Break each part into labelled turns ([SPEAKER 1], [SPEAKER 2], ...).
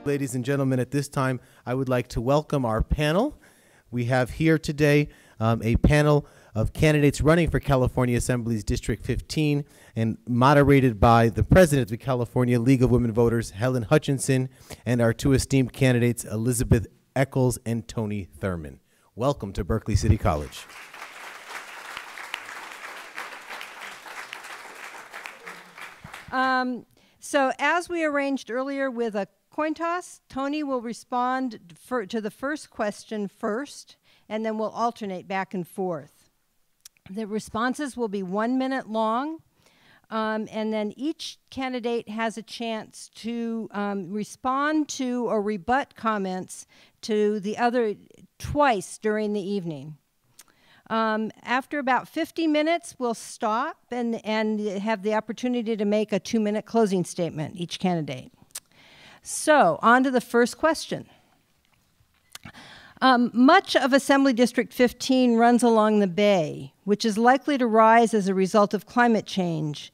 [SPEAKER 1] Ladies and gentlemen, at this time, I would like to welcome our panel. We have here today a panel of candidates running for California Assembly's District 15 and moderated by the president of the California League of Women Voters, Helen Hutchison, and our two esteemed candidates, Elizabeth Echols and Tony Thurmond. Welcome to Berkeley City College.
[SPEAKER 2] So as we arranged earlier with a coin toss, Tony will respond to the first question first, and then we'll alternate back and forth. The responses will be 1 minute long, and then each candidate has a chance to respond to or rebut comments to the other twice during the evening. After about 50 minutes, we'll stop and have the opportunity to make a 2-minute closing statement, each candidate. So, on to the first question. Much of Assembly District 15 runs along the bay, which is likely to rise as a result of climate change,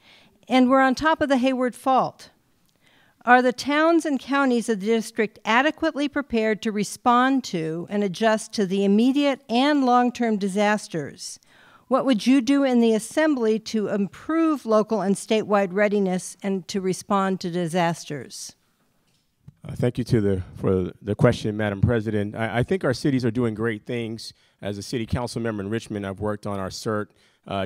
[SPEAKER 2] and we're on top of the Hayward Fault. Are the towns and counties of the district adequately prepared to respond to and adjust to the immediate and long-term disasters? What would you do in the Assembly to improve local and statewide readiness and to respond to disasters?
[SPEAKER 3] Thank you for the question, Madam President. I think our cities are doing great things. As a city council member in Richmond, I've worked on our CERT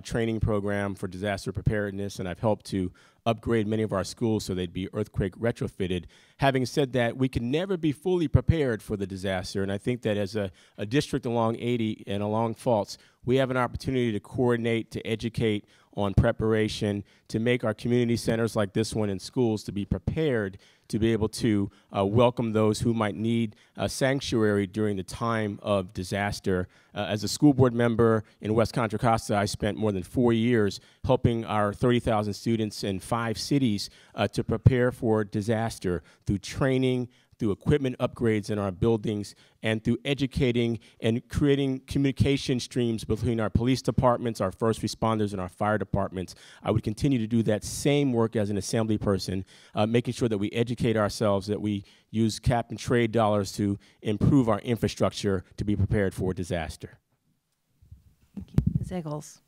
[SPEAKER 3] training program for disaster preparedness, and I've helped to upgrade many of our schools so they'd be earthquake retrofitted. Having said that, we can never be fully prepared for the disaster, and I think that as a district along 80 and along faults, we have an opportunity to coordinate, to educate on preparation, to make our community centers like this one in schools to be prepared to be able to welcome those who might need a sanctuary during the time of disaster. As a school board member in West Contra Costa, I spent more than 4 years helping our 30,000 students in 5 cities to prepare for disaster through training, through equipment upgrades in our buildings, and through educating and creating communication streams between our police departments, our first responders, and our fire departments. I would continue to do that same work as an assembly person, making sure that we educate ourselves, that we use cap and trade dollars to improve our infrastructure to be prepared for disaster.
[SPEAKER 2] Thank you. Ms. Echols.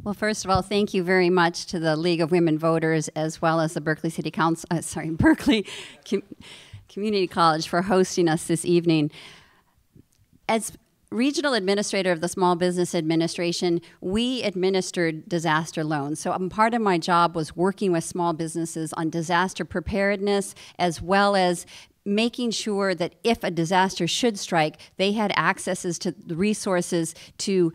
[SPEAKER 4] Well, first of all, thank you very much to the League of Women Voters as well as the Berkeley City Council, Berkeley Community College for hosting us this evening. As regional administrator of the Small Business Administration, we administered disaster loans. So part of my job was working with small businesses on disaster preparedness, as well as making sure that if a disaster should strike, they had accesses to the resources to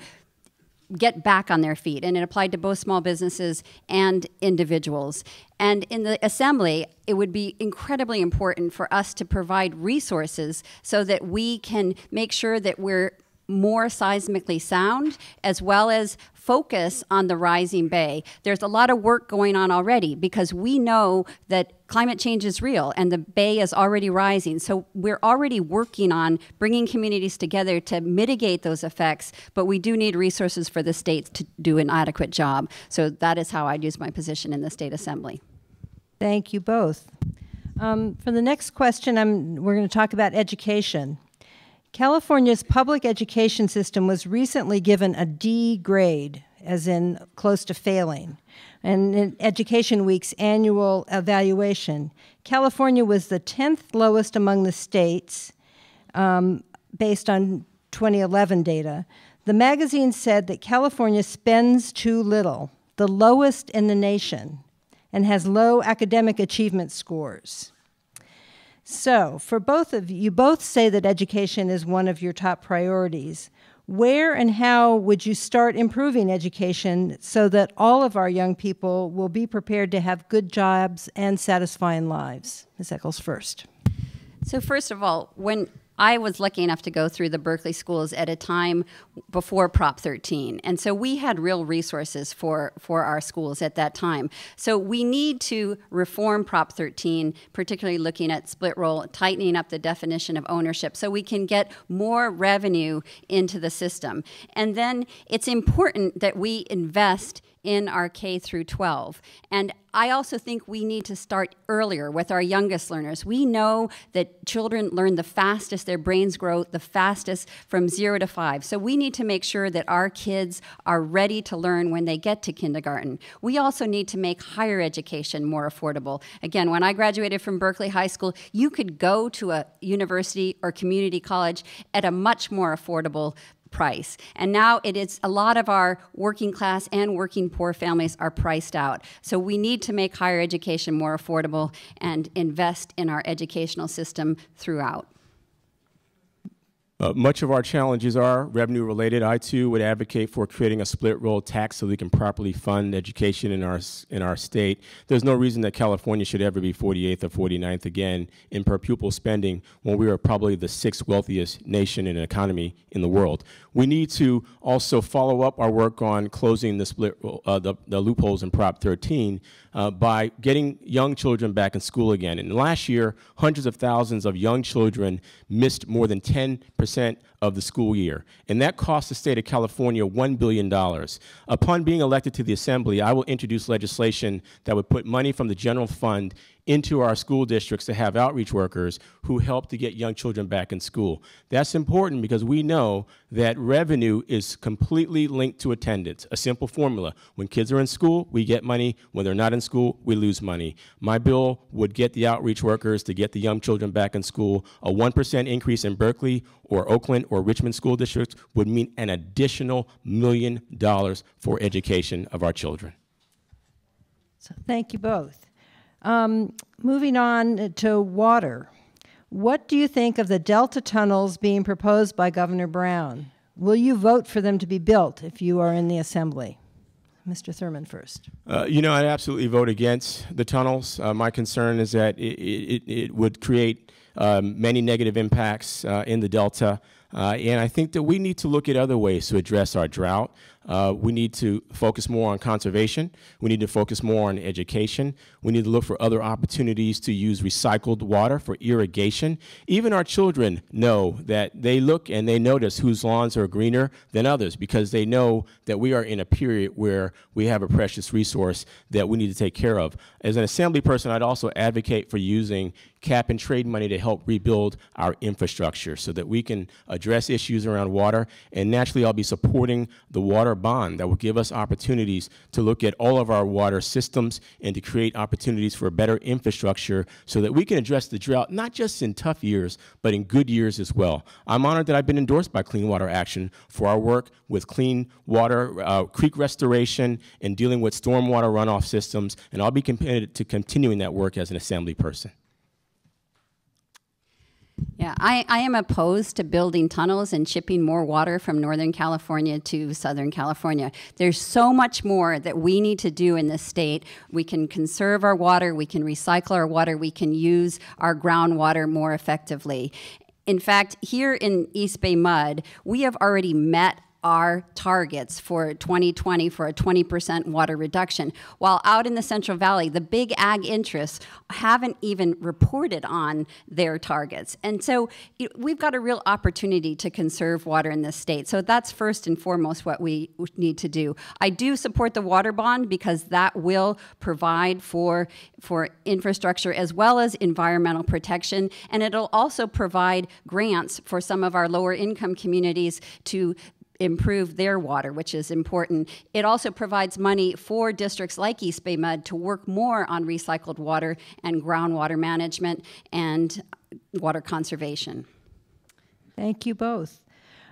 [SPEAKER 4] get back on their feet, and it applied to both small businesses and individuals. And in the Assembly, it would be incredibly important for us to provide resources so that we can make sure that we're more seismically sound, as well as focus on the rising bay. There's a lot of work going on already because we know that climate change is real and the bay is already rising. So we're already working on bringing communities together to mitigate those effects, but we do need resources for the states to do an adequate job. So that is how I'd use my position in the State Assembly.
[SPEAKER 2] Thank you both. For the next question, we're going to talk about education. California's public education system was recently given a D grade, as in close to failing. And in Education Week's annual evaluation, California was the 10th lowest among the states, based on 2011 data. The magazine said that California spends too little, the lowest in the nation, and has low academic achievement scores. So, for both of you, you both say that education is one of your top priorities. Where and how would you start improving education so that all of our young people will be prepared to have good jobs and satisfying lives? Ms. Echols first.
[SPEAKER 4] So first of all, when I was lucky enough to go through the Berkeley schools at a time before Prop 13. And so we had real resources for our schools at that time. So we need to reform Prop 13, particularly looking at split roll, tightening up the definition of ownership so we can get more revenue into the system. And then it's important that we invest in our K through 12. And I also think we need to start earlier with our youngest learners. We know that children learn the fastest, their brains grow the fastest from 0 to 5. So we need to make sure that our kids are ready to learn when they get to kindergarten. We also need to make higher education more affordable. Again, when I graduated from Berkeley High School, you could go to a university or community college at a much more affordable price. And now it is a lot of our working class and working poor families are priced out. So we need to make higher education more affordable and invest in our educational system throughout.
[SPEAKER 3] Much of our challenges are revenue related. I too would advocate for creating a split roll tax so we can properly fund education in our state. There's no reason that California should ever be 48th or 49th again in per pupil spending when we are probably the 6th wealthiest nation in an economy in the world. We need to also follow up our work on closing the split the loopholes in Prop 13 by getting young children back in school again. And last year, hundreds of thousands of young children missed more than 10% of the school year, and that cost the state of California $1 billion. Upon being elected to the Assembly, I will introduce legislation that would put money from the general fund into our school districts to have outreach workers who help to get young children back in school. That's important because we know that revenue is completely linked to attendance, a simple formula. When kids are in school, we get money. When they're not in school, we lose money. My bill would get the outreach workers to get the young children back in school. A 1% increase in Berkeley or Oakland or Richmond school districts would mean an additional $1 million for education of our children.
[SPEAKER 2] So thank you both. Moving on to water. What do you think of the Delta tunnels being proposed by Governor Brown? Will you vote for them to be built if you are in the Assembly? Mr. Thurmond first.
[SPEAKER 3] You know, I'd absolutely vote against the tunnels. My concern is that it would create many negative impacts in the Delta. And I think that we need to look at other ways to address our drought. We need to focus more on conservation. We need to focus more on education. We need to look for other opportunities to use recycled water for irrigation. Even our children know that they look and they notice whose lawns are greener than others because they know that we are in a period where we have a precious resource that we need to take care of. As an Assembly person, I'd also advocate for using cap and trade money to help rebuild our infrastructure so that we can address issues around water. And naturally, I'll be supporting the water bond that will give us opportunities to look at all of our water systems and to create opportunities for better infrastructure so that we can address the drought, not just in tough years, but in good years as well. I'm honored that I've been endorsed by Clean Water Action for our work with clean water, creek restoration, and dealing with stormwater runoff systems, and I'll be committed to continuing that work as an Assembly person.
[SPEAKER 4] Yeah, I am opposed to building tunnels and shipping more water from Northern California to Southern California. There's so much more that we need to do in this state. We can conserve our water, we can recycle our water, we can use our groundwater more effectively. In fact, here in East Bay Mud, we have already met our targets for 2020 for a 20% water reduction, while out in the Central Valley, the big ag interests haven't even reported on their targets. And so we've got a real opportunity to conserve water in this state. So that's first and foremost what we need to do. I do support the water bond because that will provide for infrastructure as well as environmental protection, and it'll also provide grants for some of our lower income communities to improve their water, which is important. It also provides money for districts like East Bay Mud to work more on recycled water and groundwater management and water conservation.
[SPEAKER 2] Thank you both.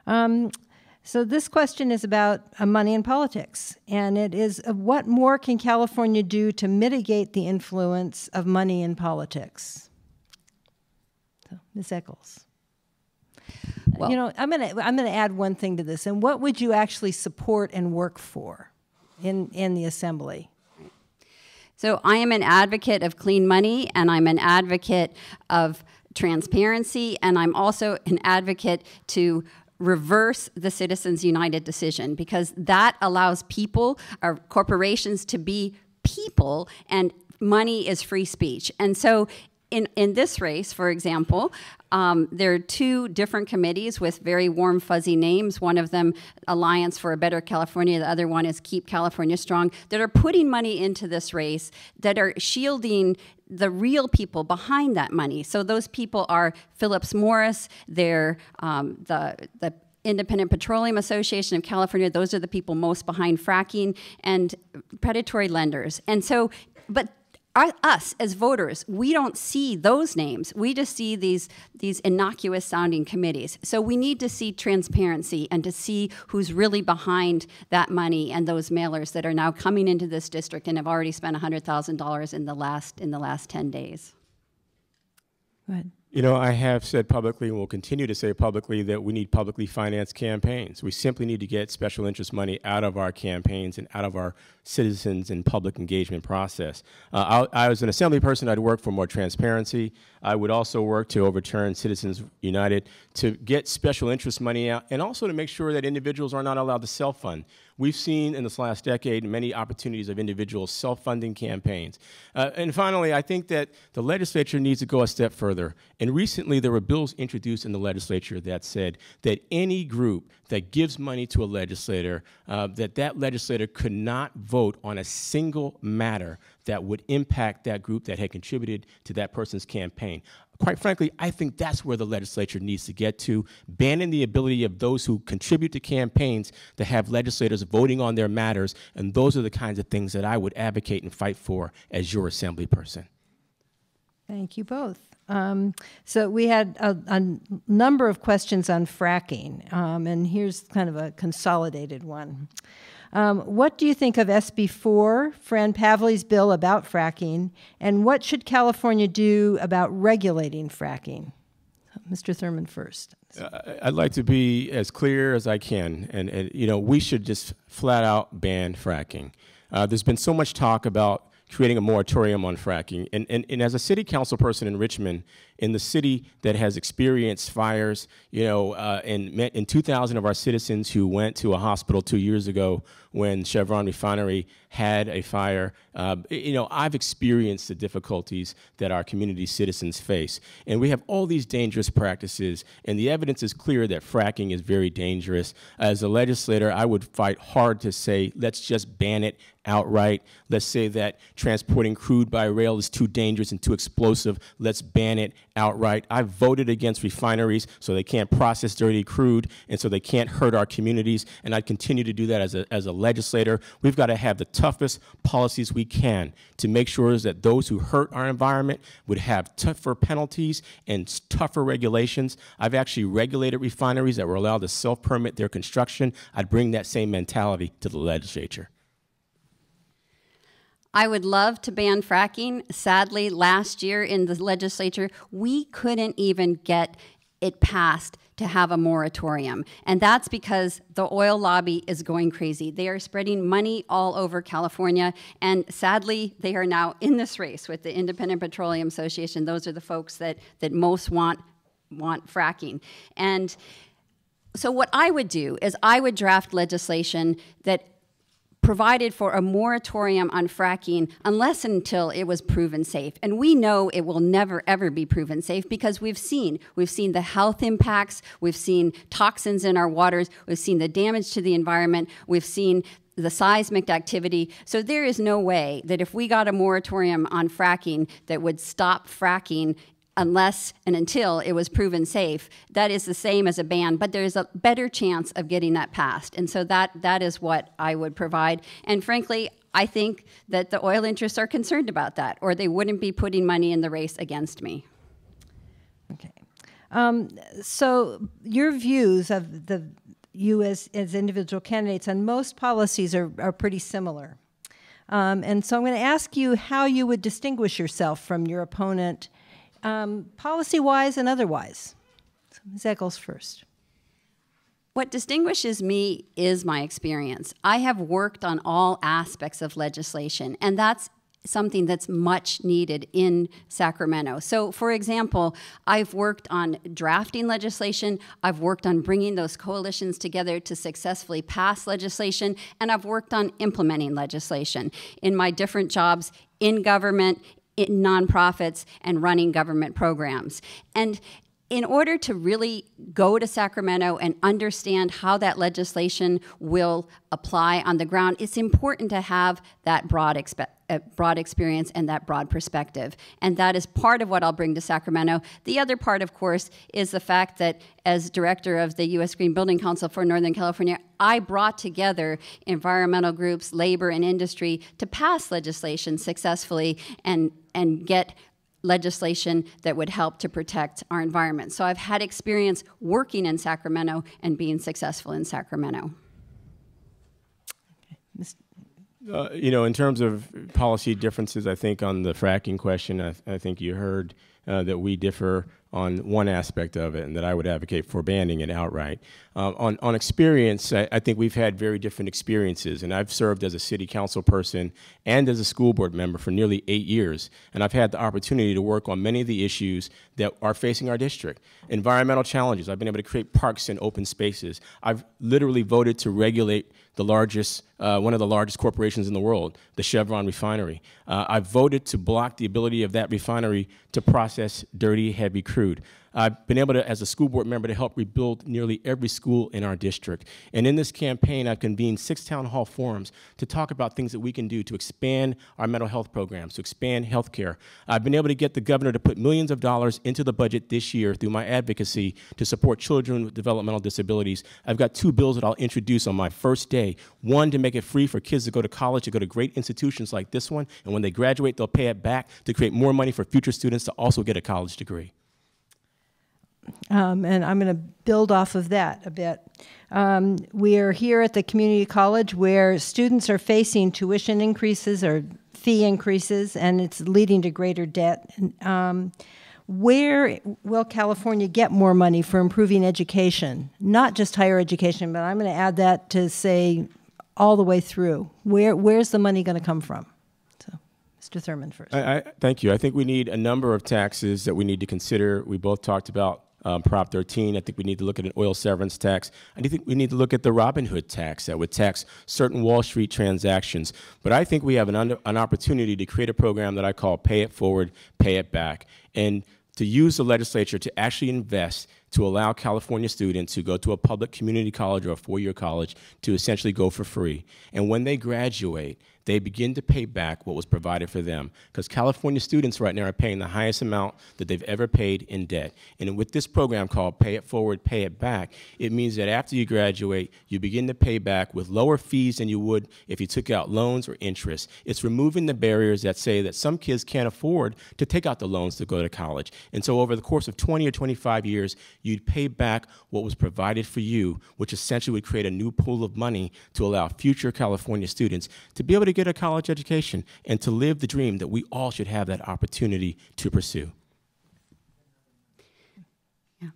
[SPEAKER 2] So this question is about money in politics, and it is what more can California do to mitigate the influence of money in politics? So, Ms. Echols. Well, you know, I'm gonna add one thing to this. And what would you actually support and work for in the Assembly?
[SPEAKER 4] So I am an advocate of clean money, and I'm an advocate of transparency, and I'm also an advocate to reverse the Citizens United decision, because that allows people or corporations to be people, and money is free speech. And so in this race, for example, There are two different committees with very warm, fuzzy names. One of them, Alliance for a Better California. The other one is Keep California Strong, that are putting money into this race, that are shielding the real people behind that money. So those people are Phillips Morris, they're the Independent Petroleum Association of California. Those are the people most behind fracking, and predatory lenders. And so, but us as voters, we don't see those names. We just see these innocuous sounding committees. So we need to see transparency and to see who's really behind that money and those mailers that are now coming into this district and have already spent $100,000 in the last 10 days.
[SPEAKER 2] Go ahead.
[SPEAKER 3] You know, I have said publicly and will continue to say publicly that we need publicly financed campaigns. We simply need to get special interest money out of our campaigns and out of our citizens and public engagement process. I was an assembly person. I'd work for more transparency. I would also work to overturn Citizens United, to get special interest money out, and also to make sure that individuals are not allowed to self-fund. We've seen in this last decade many opportunities of individuals self-funding campaigns. And finally, I think that the legislature needs to go a step further. And recently, there were bills introduced in the legislature that said that any group that gives money to a legislator, that legislator could not vote on a single matter that would impact that group that had contributed to that person's campaign. Quite frankly, I think that's where the legislature needs to get to, banning the ability of those who contribute to campaigns to have legislators voting on their matters, and those are the kinds of things that I would advocate and fight for as your assembly person.
[SPEAKER 2] Thank you both. So we had a number of questions on fracking, and here's kind of a consolidated one. What do you think of SB 4, Fran Pavley's bill about fracking, and what should California do about regulating fracking? Mr. Thurmond first.
[SPEAKER 3] I'd like to be as clear as I can, and you know, we should just flat out ban fracking. There's been so much talk about creating a moratorium on fracking. And as a city council person in Richmond, in the city that has experienced fires, you know, in 2,000 of our citizens who went to a hospital 2 years ago when Chevron Refinery had a fire, you know, I've experienced the difficulties that our community citizens face. And we have all these dangerous practices, and the evidence is clear that fracking is very dangerous. As a legislator, I would fight hard to say, let's just ban it outright. Let's say that transporting crude by rail is too dangerous and too explosive. Let's ban it outright. I've voted against refineries so they can't process dirty crude and so they can't hurt our communities, and I'd continue to do that as a legislator. We've got to have the toughest policies we can to make sure that those who hurt our environment would have tougher penalties and tougher regulations. I've actually regulated refineries that were allowed to self-permit their construction. I'd bring that same mentality to the legislature.
[SPEAKER 4] I would love to ban fracking. Sadly, last year in the legislature, we couldn't even get it passed to have a moratorium. And that's because the oil lobby is going crazy. They are spreading money all over California. And sadly, they are now in this race with the Independent Petroleum Association. Those are the folks that most want fracking. And so what I would do is I would draft legislation that provided for a moratorium on fracking unless and until it was proven safe. And we know it will never, ever be proven safe because we've seen the health impacts, we've seen toxins in our waters, we've seen the damage to the environment, we've seen the seismic activity. So there is no way that if we got a moratorium on fracking that would stop fracking unless and until it was proven safe. That is the same as a ban, but there's a better chance of getting that passed. And so that is what I would provide. And frankly, I think that the oil interests are concerned about that, or they wouldn't be putting money in the race against me.
[SPEAKER 2] Okay. So your views of you as individual candidates on most policies are pretty similar. And so I'm going to ask you how you would distinguish yourself from your opponent policy-wise and otherwise. So Ms. Echols first.
[SPEAKER 4] What distinguishes me is my experience. I have worked on all aspects of legislation, and that's something that's much needed in Sacramento. So, for example, I've worked on drafting legislation, I've worked on bringing those coalitions together to successfully pass legislation, and I've worked on implementing legislation in my different jobs in government, in nonprofits, and running government programs. And in order to really go to Sacramento and understand how that legislation will apply on the ground, it's important to have that broad experience and that broad perspective. And that is part of what I'll bring to Sacramento. The other part, of course, is the fact that as director of the U.S. Green Building Council for Northern California, I brought together environmental groups, labor, and industry to pass legislation successfully and get legislation that would help to protect our environment. So I've had experience working in Sacramento and being successful in Sacramento.
[SPEAKER 3] You know, in terms of policy differences, I think on the fracking question, I think you heard that we differ on one aspect of it, and that I would advocate for banning it outright. On experience, I think we've had very different experiences, and I've served as a city council person and as a school board member for nearly 8 years, and I've had the opportunity to work on many of the issues that are facing our district. Environmental challenges, I've been able to create parks and open spaces. I've literally voted to regulate the largest, one of the largest corporations in the world, the Chevron refinery. I've voted to block the ability of that refinery to process dirty, heavy crude. I've been able to, as a school board member, to help rebuild nearly every school in our district. And in this campaign, I've convened 6 town hall forums to talk about things that we can do to expand our mental health programs, to expand health care. I've been able to get the governor to put millions of dollars into the budget this year through my advocacy to support children with developmental disabilities. I've got 2 bills that I'll introduce on my first day. One, to make it free for kids to go to college, to go to great institutions like this one, and when they graduate, they'll pay it back to create more money for future students to also get a college degree.
[SPEAKER 2] And I'm going to build off of that a bit. We are here at the community college where students are facing tuition increases or fee increases, and it's leading to greater debt. Where will California get more money for improving education? Not just higher education, but I'm going to add that to say all the way through. Where's the money going to come from? So, Mr. Thurmond first.
[SPEAKER 3] Thank you. I think we need a number of taxes that we need to consider. We both talked about Prop 13. I think we need to look at an oil severance tax. I think we need to look at the Robin Hood tax that would tax certain Wall Street transactions. But I think we have an opportunity to create a program that I call Pay It Forward, Pay It Back, and to use the legislature to actually invest to allow California students who go to a public community college or a 4-year college to essentially go for free. And when they graduate, they begin to pay back what was provided for them. Because California students right now are paying the highest amount that they've ever paid in debt. And with this program called Pay It Forward, Pay It Back, it means that after you graduate, you begin to pay back with lower fees than you would if you took out loans or interest. It's removing the barriers that say that some kids can't afford to take out the loans to go to college. And so over the course of 20 or 25 years, you'd pay back what was provided for you, which essentially would create a new pool of money to allow future California students to be able to get a college education and to live the dream that we all should have that opportunity to pursue.
[SPEAKER 4] Yeah.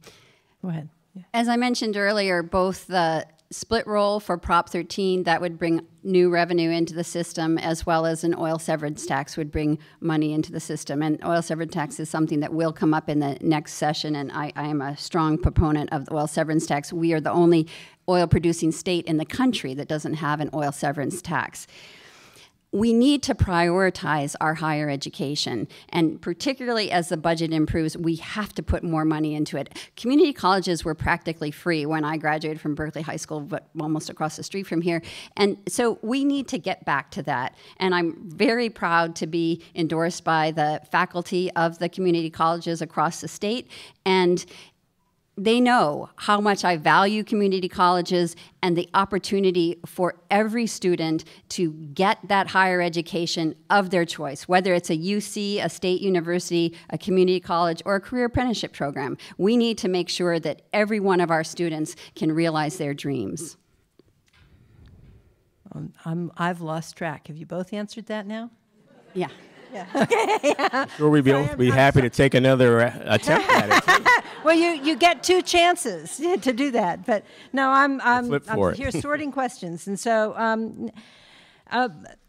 [SPEAKER 2] Go ahead. Yeah.
[SPEAKER 4] As I mentioned earlier, both the split roll for Prop 13, that would bring new revenue into the system, as well as an oil severance tax would bring money into the system. And oil severance tax is something that will come up in the next session, and I am a strong proponent of the oil severance tax. We are the only oil-producing state in the country that doesn't have an oil severance tax. We need to prioritize our higher education, and particularly as the budget improves, we have to put more money into it. Community colleges were practically free when I graduated from Berkeley High School, but almost across the street from here. And so we need to get back to that. And I'm very proud to be endorsed by the faculty of the community colleges across the state. And they know how much I value community colleges and the opportunity for every student to get that higher education of their choice, whether it's a UC, a state university, a community college, or a career apprenticeship program. We need to make sure that every one of our students can realize their dreams.
[SPEAKER 2] I've lost track. Have you both answered that now?
[SPEAKER 4] Yeah.
[SPEAKER 2] Yeah. Okay. Yeah.
[SPEAKER 3] Sure, we'd be happy to take another attempt at it.
[SPEAKER 2] Well, you get 2 chances to do that, but no, I'm here sorting questions, and so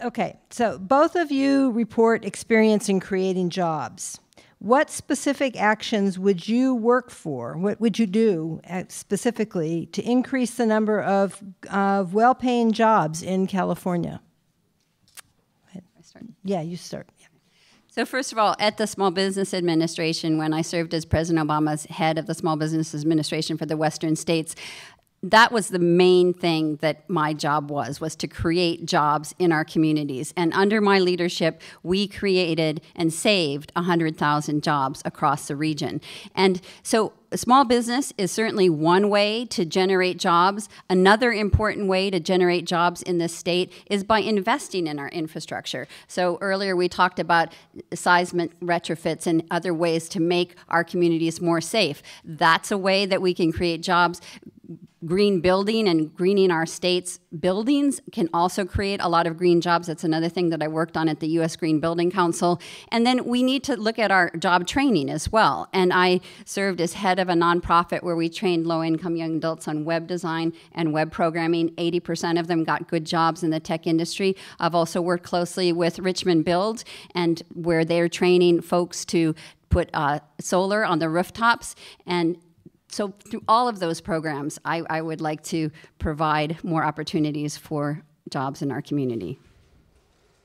[SPEAKER 2] okay. So both of you report experience in creating jobs. What specific actions would you work for? What would you do specifically to increase the number of well-paying jobs in California?
[SPEAKER 4] I start.
[SPEAKER 2] Yeah, you start.
[SPEAKER 4] So first of all, at the Small Business Administration, when I served as President Obama's head of the Small Business Administration for the Western states, that was the main thing that my job was to create jobs in our communities. And under my leadership, we created and saved 100,000 jobs across the region. And so small business is certainly one way to generate jobs. Another important way to generate jobs in this state is by investing in our infrastructure. So earlier we talked about seismic retrofits and other ways to make our communities more safe. That's a way that we can create jobs. Green building and greening our state's buildings can also create a lot of green jobs. That's another thing that I worked on at the U.S. Green Building Council. And then we need to look at our job training as well. And I served as head of a nonprofit where we trained low-income young adults on web design and web programming. 80% of them got good jobs in the tech industry. I've also worked closely with Richmond Build, and where they're training folks to put solar on the rooftops. And so through all of those programs, I would like to provide more opportunities for jobs in our community.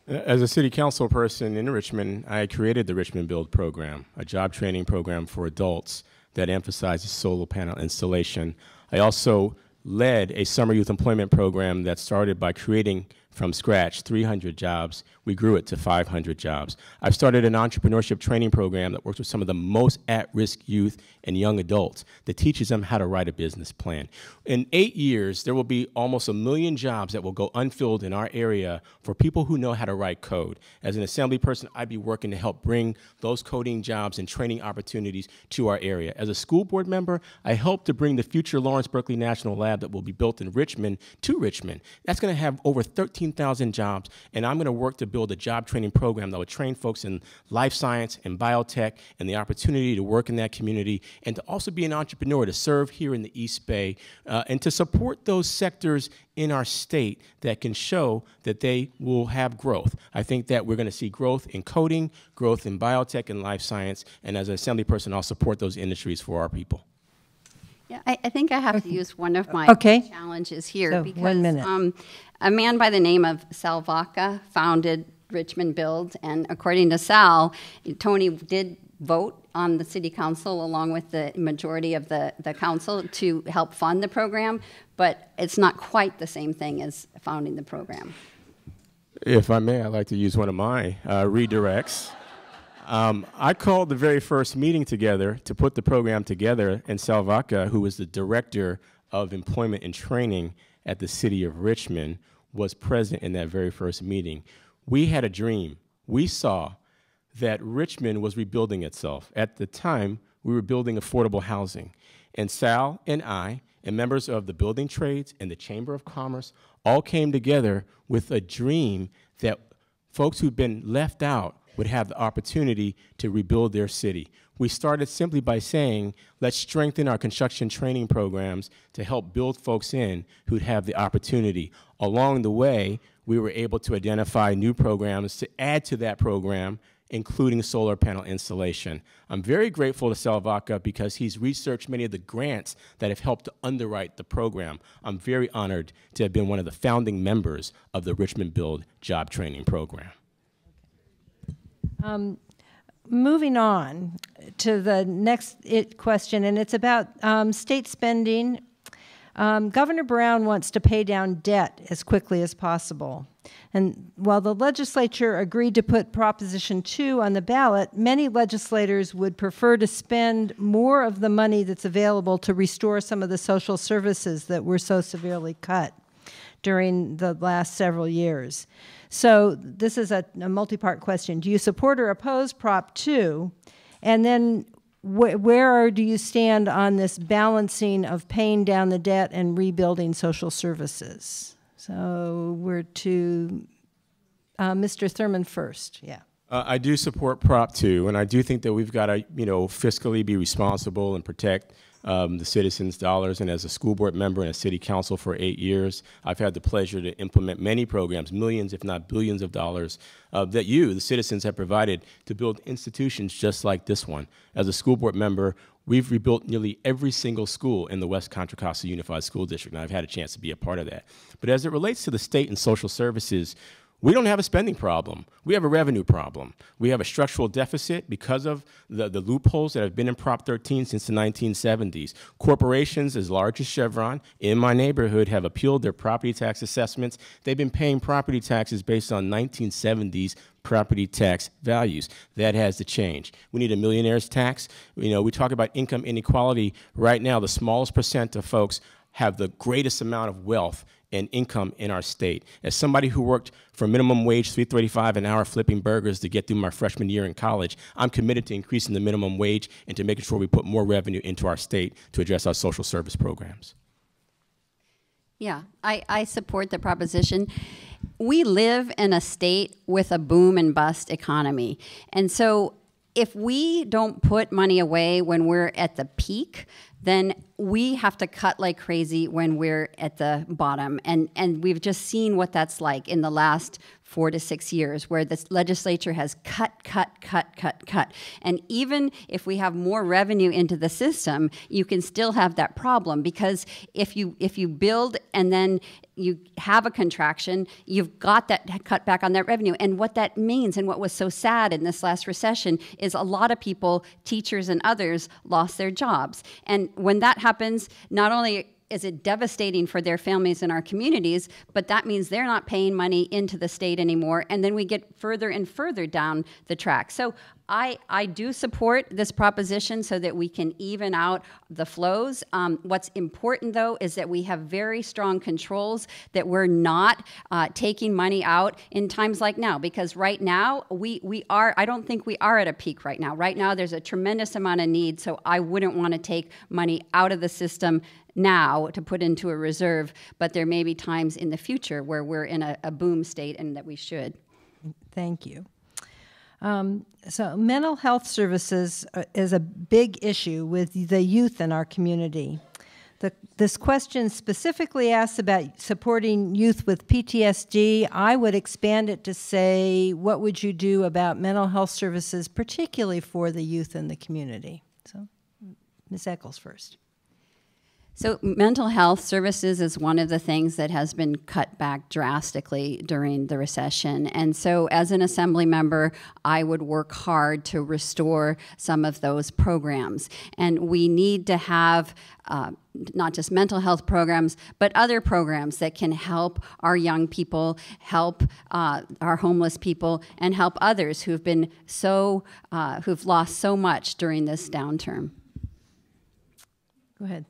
[SPEAKER 3] As a city council person in Richmond, I created the Richmond Build program, a job training program for adults that emphasizes solar panel installation. I also led a summer youth employment program that started by creating from scratch 300 jobs. We grew it to 500 jobs. I've started an entrepreneurship training program that works with some of the most at-risk youth and young adults that teaches them how to write a business plan. In 8 years, there will be almost 1 million jobs that will go unfilled in our area for people who know how to write code. As an assembly person, I'd be working to help bring those coding jobs and training opportunities to our area. As a school board member, I help to bring the future Lawrence Berkeley National Lab that will be built in Richmond to Richmond. That's going to have over 13,000 jobs, and I'm going to work to build a job training program that will train folks in life science and biotech and the opportunity to work in that community and to also be an entrepreneur, to serve here in the East Bay, and to support those sectors in our state that can show that they will have growth. I think that we're going to see growth in coding, growth in biotech and life science, and as an assembly person, I'll support those industries for our people.
[SPEAKER 4] Yeah, I think I have to use one of my challenges here,
[SPEAKER 2] so
[SPEAKER 4] because
[SPEAKER 2] 1 minute.
[SPEAKER 4] A man by the name of Sal Vaca founded Richmond Build, and according to Sal, Tony did vote on the city council along with the majority of the council to help fund the program, but it's not quite the same thing as founding the program.
[SPEAKER 3] If I may, I'd like to use one of my redirects. I called the very first meeting together to put the program together, and Sal Vaca, who was the director of employment and training at the city of Richmond, was present in that very first meeting. We had a dream. We saw that Richmond was rebuilding itself. At the time, we were building affordable housing. And Sal and I, and members of the building trades and the Chamber of Commerce, all came together with a dream that folks who'd been left out would have the opportunity to rebuild their city. We started simply by saying, let's strengthen our construction training programs to help build folks in who'd have the opportunity. Along the way, we were able to identify new programs to add to that program, including solar panel installation. I'm very grateful to Sal Vaca because he's researched many of the grants that have helped to underwrite the program. I'm very honored to have been one of the founding members of the Richmond Build job training program.
[SPEAKER 2] Moving on to the next question, and it's about state spending. Governor Brown wants to pay down debt as quickly as possible. And while the legislature agreed to put Proposition 2 on the ballot, many legislators would prefer to spend more of the money that's available to restore some of the social services that were so severely cut during the last several years. So this is a multi-part question. Do you support or oppose Prop 2? And then where do you stand on this balancing of paying down the debt and rebuilding social services? So we're to Mr. Thurmond first. Yeah.
[SPEAKER 3] I do support Prop 2, and I do think that we've got to, fiscally be responsible and protect the citizens' dollars. And as a school board member and a city council for 8 years, I've had the pleasure to implement many programs, millions if not billions of dollars, that you, the citizens, have provided to build institutions just like this one. As a school board member, we've rebuilt nearly every single school in the West Contra Costa Unified School District, and I've had a chance to be a part of that. But as it relates to the state and social services, We don't have a spending problem. We have a revenue problem. We have a structural deficit because of the loopholes that have been in Prop 13 since the 1970s. Corporations as large as Chevron in my neighborhood have appealed their property tax assessments. They've been paying property taxes based on 1970s property tax values. That has to change. We need a millionaire's tax. You know, we talk about income inequality. Right now, the smallest percent of folks have the greatest amount of wealth and income in our state. As somebody who worked for minimum wage, $3.35 an hour flipping burgers to get through my freshman year in college, I'm committed to increasing the minimum wage and to making sure we put more revenue into our state to address our social service programs.
[SPEAKER 4] Yeah, I support the proposition. We live in a state with a boom and bust economy. And so if we don't put money away when we're at the peak, then we have to cut like crazy when we're at the bottom. And we've just seen what that's like in the last 4 to 6 years, where the legislature has cut. And even if we have more revenue into the system, you can still have that problem, because if you build and then you have a contraction, you've got that cut back on that revenue. And what that means, and what was so sad in this last recession, is a lot of people, teachers and others, lost their jobs. And when that happens, not only is it devastating for their families and our communities, but that means they're not paying money into the state anymore, and then we get further and further down the track. So I do support this proposition so that we can even out the flows. What's important, though, is that we have very strong controls, that we're not taking money out in times like now, because right now I don't think we are at a peak right now. Right now there's a tremendous amount of need, so I wouldn't want to take money out of the system now to put into a reserve, but there may be times in the future where we're in a boom state and that we should.
[SPEAKER 2] Thank you. So mental health services is a big issue with the youth in our community. This question specifically asks about supporting youth with PTSD. I would expand it to say, what would you do about mental health services, particularly for the youth in the community? So, Ms. Echols first.
[SPEAKER 4] So mental health services is one of the things that has been cut back drastically during the recession. And so as an assembly member, I would work hard to restore some of those programs. And we need to have not just mental health programs, but other programs that can help our young people, help our homeless people, and help others who've been who've lost so much during this downturn.
[SPEAKER 2] Go ahead.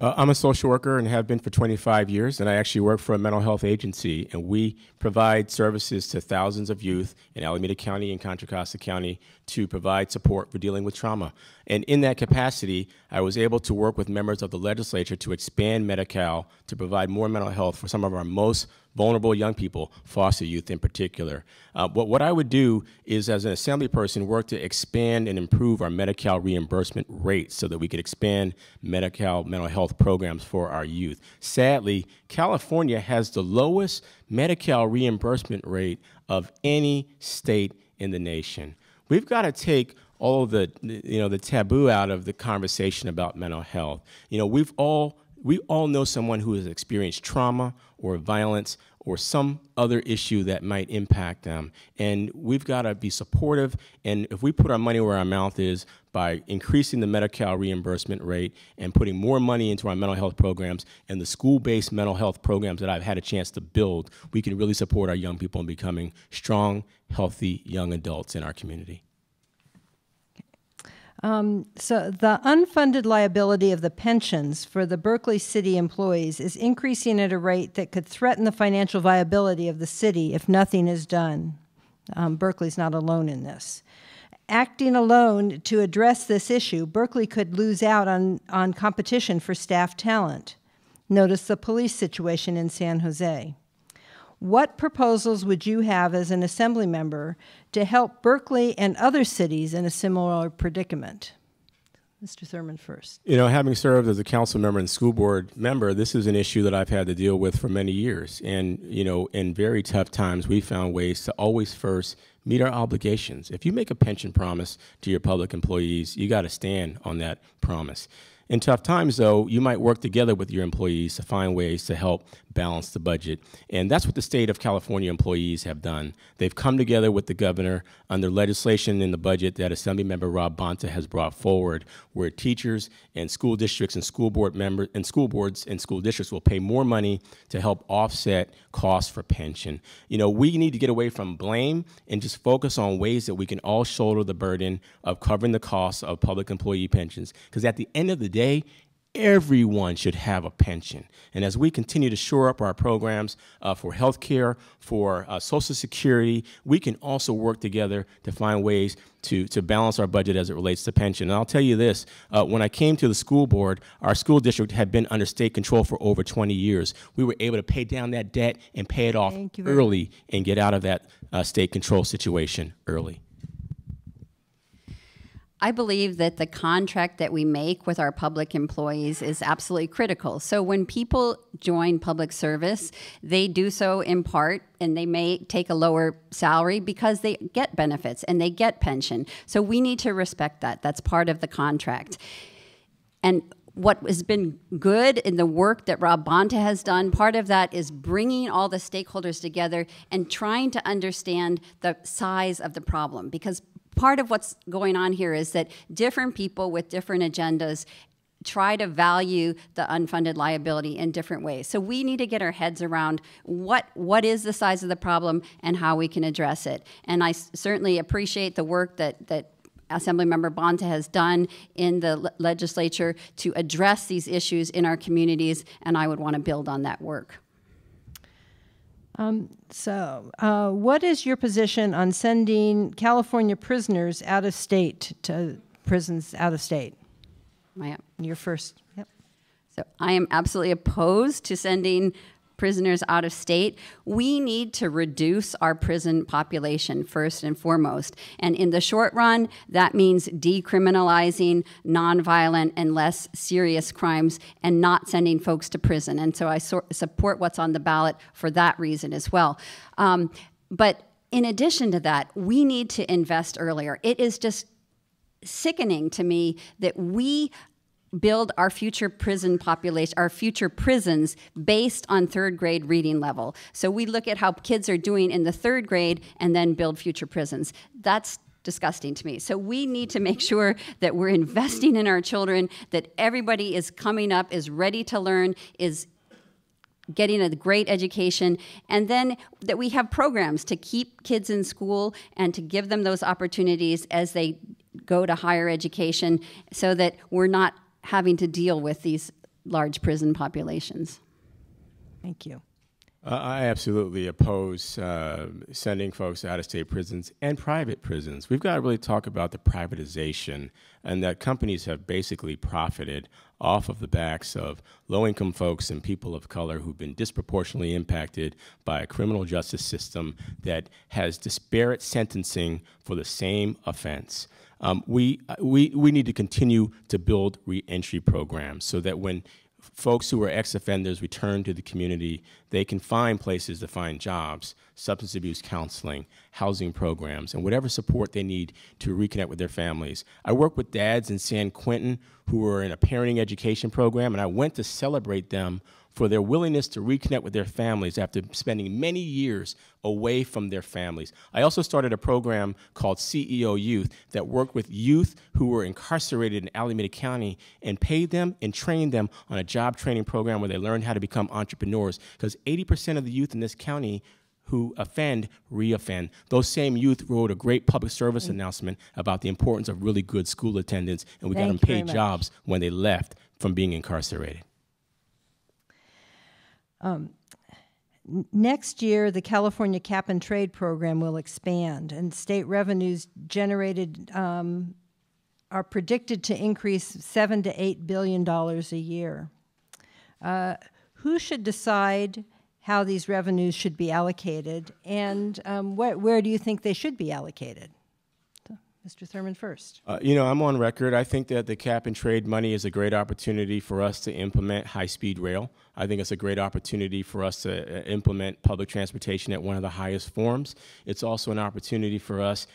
[SPEAKER 3] I'm a social worker and have been for 25 years, and I actually work for a mental health agency, and we provide services to thousands of youth in Alameda County and Contra Costa County to provide support for dealing with trauma. And in that capacity, I was able to work with members of the legislature to expand Medi-Cal to provide more mental health for some of our most vulnerable young people, foster youth in particular. What I would do is, as an assembly person, work to expand and improve our Medi-Cal reimbursement rates so that we could expand Medi-Cal mental health programs for our youth. Sadly, California has the lowest Medi-Cal reimbursement rate of any state in the nation. We've got to take all of the taboo out of the conversation about mental health. You know, we all know someone who has experienced trauma or violence or some other issue that might impact them. And we've got to be supportive. And if we put our money where our mouth is by increasing the Medi-Cal reimbursement rate and putting more money into our mental health programs and the school-based mental health programs that I've had a chance to build, we can really support our young people in becoming strong, healthy young adults in our community.
[SPEAKER 2] So the unfunded liability of the pensions for the Berkeley City employees is increasing at a rate that could threaten the financial viability of the city if nothing is done. Berkeley's not alone in this. Acting alone to address this issue, Berkeley could lose out on competition for staff talent. Notice the police situation in San Jose. What proposals would you have as an assembly member to help Berkeley and other cities in a similar predicament? Mr. Thurmond first.
[SPEAKER 3] You know, having served as a council member and school board member, this is an issue that I've had to deal with for many years. And, you know, in very tough times, we found ways to always first meet our obligations. If you make a pension promise to your public employees, you got to stand on that promise. In tough times, though, you might work together with your employees to find ways to help balance the budget. And that's what the state of California employees have done. They've come together with the governor under legislation in the budget that Assemblymember Rob Bonta has brought forward, where teachers and school districts and school board members and school boards and school districts will pay more money to help offset costs for pension. You know, we need to get away from blame and just focus on ways that we can all shoulder the burden of covering the costs of public employee pensions. Because at the end of the day, everyone should have a pension. And as we continue to shore up our programs for health care, for Social Security, we can also work together to find ways to balance our budget as it relates to pension. And I'll tell you this, when I came to the school board, our school district had been under state control for over 20 years. We were able to pay down that debt and pay it off early and get out of that state control situation early.
[SPEAKER 4] I believe that the contract that we make with our public employees is absolutely critical. So when people join public service, they do so in part, and they may take a lower salary because they get benefits and they get pension. So we need to respect that. That's part of the contract. And what has been good in the work that Rob Bonta has done, part of that is bringing all the stakeholders together and trying to understand the size of the problem, because part of what's going on here is that different people with different agendas try to value the unfunded liability in different ways. So we need to get our heads around what is the size of the problem and how we can address it. And I certainly appreciate the work that Assemblymember Bonta has done in the legislature to address these issues in our communities, and I would want to build on that work.
[SPEAKER 2] What is your position on sending California prisoners out of state to prisons out of state? You're first. Yep.
[SPEAKER 4] So I am absolutely opposed to sending prisoners out of state. We need to reduce our prison population first and foremost. And in the short run, that means decriminalizing nonviolent and less serious crimes and not sending folks to prison. And so I support what's on the ballot for that reason as well. But in addition to that, we need to invest earlier. It is just sickening to me that we build our future prison population, our future prisons, based on third grade reading level. So we look at how kids are doing in the third grade and then build future prisons. That's disgusting to me. So we need to make sure that we're investing in our children, that everybody is coming up, is ready to learn, is getting a great education, and then that we have programs to keep kids in school and to give them those opportunities as they go to higher education, so that we're not having to deal with these large prison populations.
[SPEAKER 2] Thank you.
[SPEAKER 3] I absolutely oppose sending folks out of state prisons and private prisons. We've got to really talk about the privatization, and that companies have basically profited off of the backs of low-income folks and people of color who've been disproportionately impacted by a criminal justice system that has disparate sentencing for the same offense. We need to continue to build reentry programs so that when folks who are ex-offenders return to the community, they can find places to find jobs, substance abuse counseling, housing programs, and whatever support they need to reconnect with their families. I work with dads in San Quentin who are in a parenting education program, and I went to celebrate them for their willingness to reconnect with their families after spending many years away from their families. I also started a program called CEO Youth that worked with youth who were incarcerated in Alameda County and paid them and trained them on a job training program where they learned how to become entrepreneurs, because 80% of the youth in this county who offend, re-offend. Those same youth wrote a great public service announcement about the importance of really good school attendance, and we got them paid jobs when they left from being incarcerated.
[SPEAKER 2] Next year, the California Cap and Trade program will expand, and state revenues generated are predicted to increase $7 to $8 billion a year. Who should decide how these revenues should be allocated, and where do you think they should be allocated? Mr. Thurmond first.
[SPEAKER 3] You know, I'm on record. I think that the cap and trade money is a great opportunity for us to implement high-speed rail. I think it's a great opportunity for us to implement public transportation at one of the highest forms. It's also an opportunity for us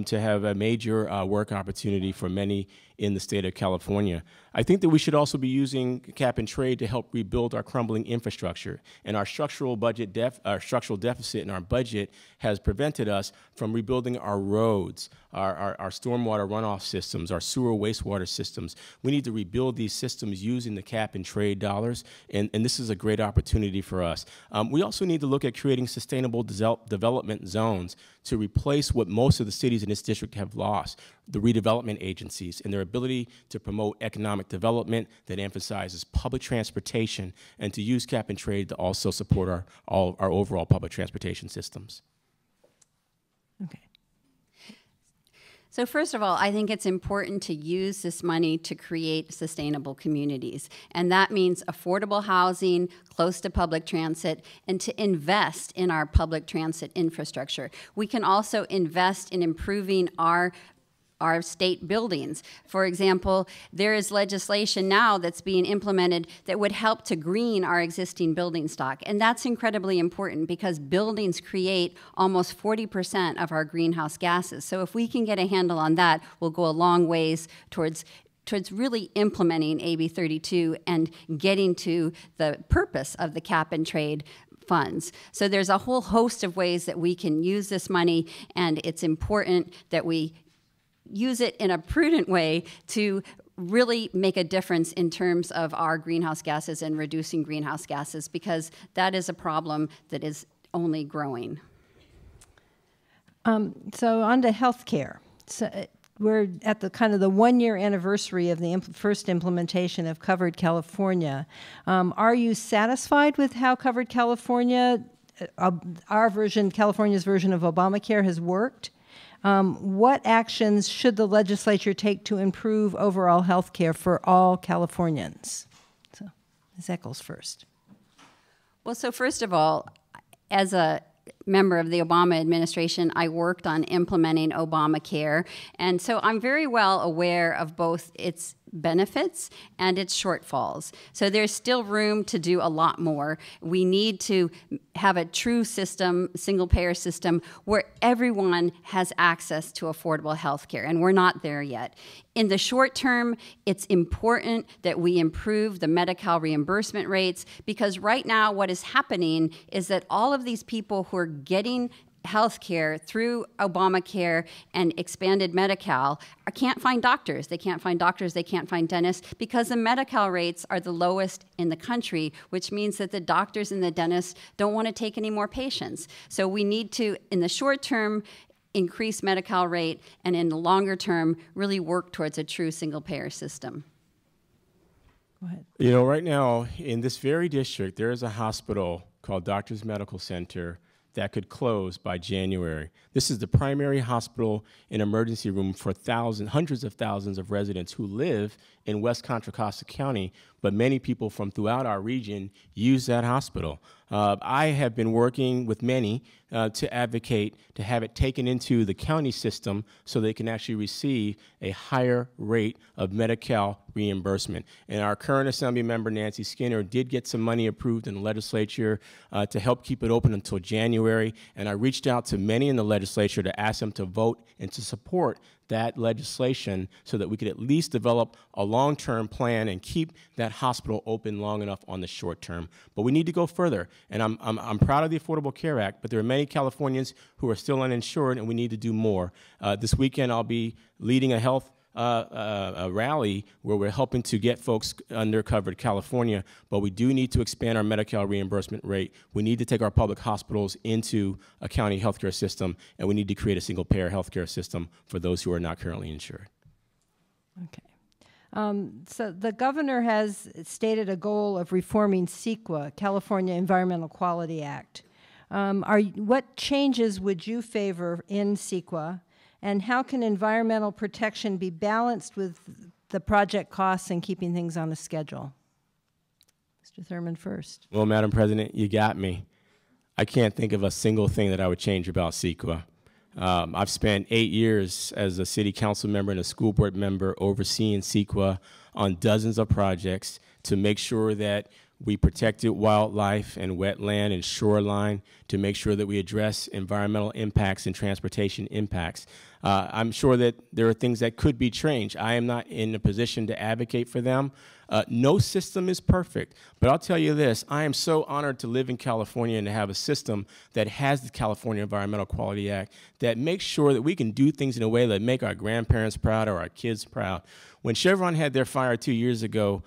[SPEAKER 3] to have a major work opportunity for many in the state of California. I think that we should also be using cap and trade to help rebuild our crumbling infrastructure. And our structural deficit in our budget has prevented us from rebuilding our roads, our stormwater runoff systems, our sewer wastewater systems. We need to rebuild these systems using the cap and trade dollars, and this is a great opportunity for us. We also need to look at creating sustainable development zones to replace what most of the cities in this district have lost, the redevelopment agencies and their ability to promote economic development that emphasizes public transportation, and to use cap and trade to also support our overall public transportation systems.
[SPEAKER 2] Okay.
[SPEAKER 4] So first of all, I think it's important to use this money to create sustainable communities. And that means affordable housing, close to public transit, and to invest in our public transit infrastructure. We can also invest in improving our state buildings. For example, there is legislation now that's being implemented that would help to green our existing building stock. And that's incredibly important because buildings create almost 40% of our greenhouse gases. So if we can get a handle on that, we'll go a long ways towards really implementing AB 32 and getting to the purpose of the cap and trade funds. So there's a whole host of ways that we can use this money, and it's important that we use it in a prudent way to really make a difference in terms of our greenhouse gases and reducing greenhouse gases, because that is a problem that is only growing.
[SPEAKER 2] So on to healthcare. So we're at the kind of the 1-year anniversary of the first implementation of Covered California. Are you satisfied with how Covered California, our version, California's version of Obamacare, has worked? What actions should the legislature take to improve overall health care for all Californians? So, Ms. Echols first.
[SPEAKER 4] Well, so first of all, as a member of the Obama administration, I worked on implementing Obamacare, and so I'm very well aware of both its benefits and its shortfalls. So there's still room to do a lot more. We need to have a true system, single-payer system, where everyone has access to affordable health care, and we're not there yet. In the short term, it's important that we improve the Medi-Cal reimbursement rates, because right now what is happening is that all of these people who are getting health care through Obamacare and expanded Medi-Cal can't find doctors. They can't find doctors, they can't find dentists, because the Medi-Cal rates are the lowest in the country, which means that the doctors and the dentists don't want to take any more patients. So we need to, in the short term, increase Medi-Cal rate, and in the longer term, really work towards a true single-payer system.
[SPEAKER 2] Go ahead.
[SPEAKER 3] You know, right now, in this very district, there is a hospital called Doctors Medical Center that could close by January. This is the primary hospital and emergency room for hundreds of thousands of residents who live in West Contra Costa County, but many people from throughout our region use that hospital. I have been working with many to advocate to have it taken into the county system so they can actually receive a higher rate of Medi-Cal reimbursement. And our current Assembly member, Nancy Skinner, did get some money approved in the legislature to help keep it open until January. And I reached out to many in the legislature to ask them to vote and to support that legislation so that we could at least develop a long-term plan and keep that hospital open long enough on the short term. But we need to go further. And I'm proud of the Affordable Care Act, but there are many Californians who are still uninsured, and we need to do more. This weekend I'll be leading a health a rally where we're helping to get folks under Covered California, but we do need to expand our Medi-Cal reimbursement rate. We need to take our public hospitals into a county healthcare system, and we need to create a single-payer healthcare system for those who are not currently insured.
[SPEAKER 2] Okay. So the governor has stated a goal of reforming CEQA, California Environmental Quality Act. What changes would you favor in CEQA? And how can environmental protection be balanced with the project costs and keeping things on a schedule? Mr. Thurmond first.
[SPEAKER 3] Well, Madam President, you got me. I can't think of a single thing that I would change about CEQA. I've spent 8 years as a city council member and a school board member overseeing CEQA on dozens of projects to make sure that We protected wildlife and wetland and shoreline to make sure that we address environmental impacts and transportation impacts. I'm sure that there are things that could be changed. I am not in a position to advocate for them. No system is perfect, but I'll tell you this, I am so honored to live in California and to have a system that has the California Environmental Quality Act that makes sure that we can do things in a way that make our grandparents proud or our kids proud. When Chevron had their fire 2 years ago,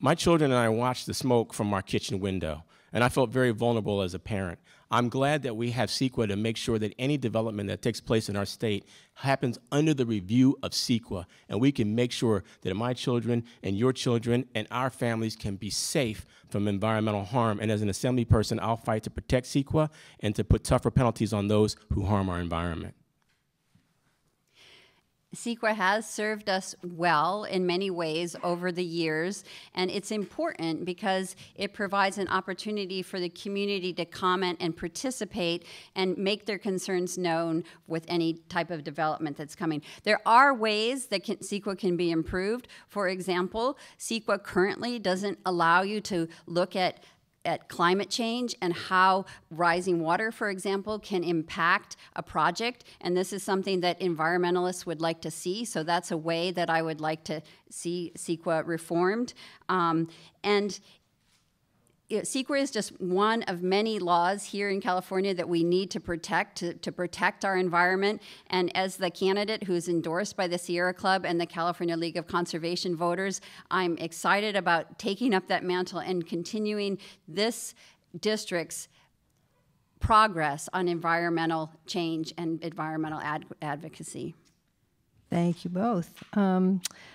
[SPEAKER 3] my children and I watched the smoke from our kitchen window, and I felt very vulnerable as a parent. I'm glad that we have CEQA to make sure that any development that takes place in our state happens under the review of CEQA, and we can make sure that my children and your children and our families can be safe from environmental harm. And as an Assembly person, I'll fight to protect CEQA and to put tougher penalties on those who harm our environment.
[SPEAKER 4] CEQA has served us well in many ways over the years, and it's important because it provides an opportunity for the community to comment and participate and make their concerns known with any type of development that's coming. There are ways that CEQA can be improved. For example, CEQA currently doesn't allow you to look at climate change and how rising water, for example, can impact a project. And this is something that environmentalists would like to see. So that's a way that I would like to see CEQA reformed. CEQA is just one of many laws here in California that we need to protect, to protect our environment. And as the candidate who's endorsed by the Sierra Club and the California League of Conservation Voters, I'm excited about taking up that mantle and continuing this district's progress on environmental change and environmental advocacy.
[SPEAKER 2] Thank you both.